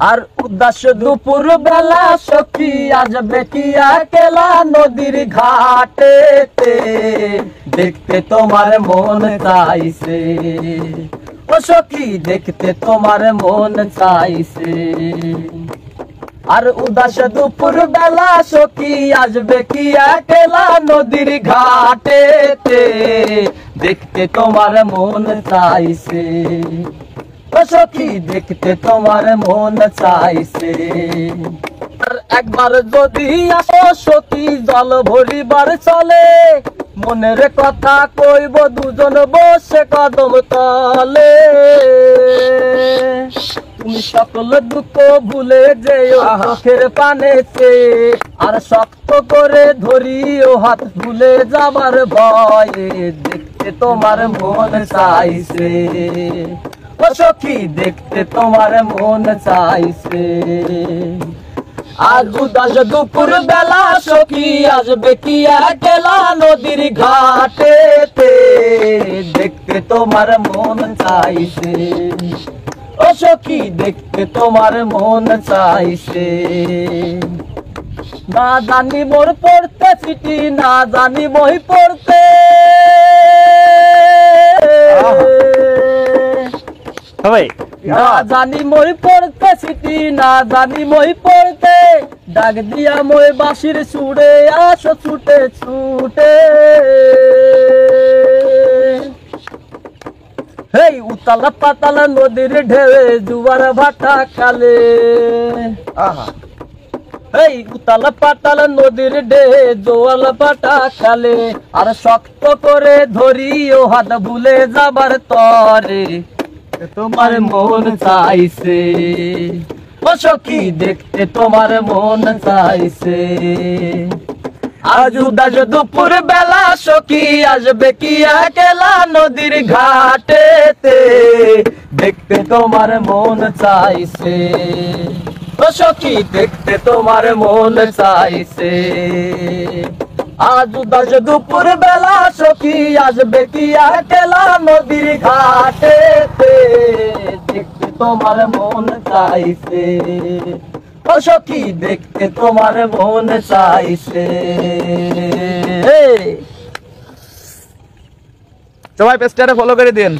আর উদাস দুপুর বেলা সখী আসবে কি একলা নদীর ঘাটেতে, দেখতে তোমার মন চাইছে ও সখী, দেখতে তোমার মন চাইছে। আর উদাস দুপুর বেলা সখী আসবে কি একলা নদীর ঘাটেতে, দেখতে তোমার মন চাইছে ও সখী, দেখতে তোমার মন চাইছে। আর একবার যদি আসো সখী জল ভরিবার চলে, মনের কথা কইব দুজন বসে কদম তলে। তুমি সকল দুঃখ ভুলে যেও চোখের পানেতে, আর শক্ত করে ধরিও হাত ভুলে যাবার ভয়ে, দেখতে তোমার মন চাইছে ও সখী, দেখতে তোমার মন চাইছে। আজ উদাস দুপুর বেলা সখী আসবে কি একলা নদীর ঘাটেতে, দেখতে তোমার মন চাইছে ও সখী, দেখতে তোমার মন চাইছে। না জানি মোর পড়তে চিঠি, না জানি বই পড়তে, না জানি মই পড়তে চিঠি, না জানি মই পড়তে, ডাক দিয়া মই বাঁশির সুরে আসো ছুটে ছুটে। হেই উতাল পাতাল নদীর ঢেউয়ে জুয়ার ভাটা কালে, এই উতাল পাতাল নদীর ঢেউ জোয়াল ভাটা কালে, আর শক্ত করে ধরিও হাত ভুলে যাবার তরে, তোমার মন চাইছে ও সখী, দেখতে তোমার মন চাইছে। আজ উদাস দুপুর বেলা সখী আসবে কি একলা নদীর ঘাটেতে, দেখতে তোমার মন চাইছে ও সখী, দেখতে তোমার মন চাইছে। আজ উদাস দুপুর বেলা সখী আসবে কি একলা নদীর ঘাটেতে, দেখতে তোমার মন চাইছে ও সখী, দেখতে তোমার মন চাইছে। সবাই পেজটারে ফলো করে দিন।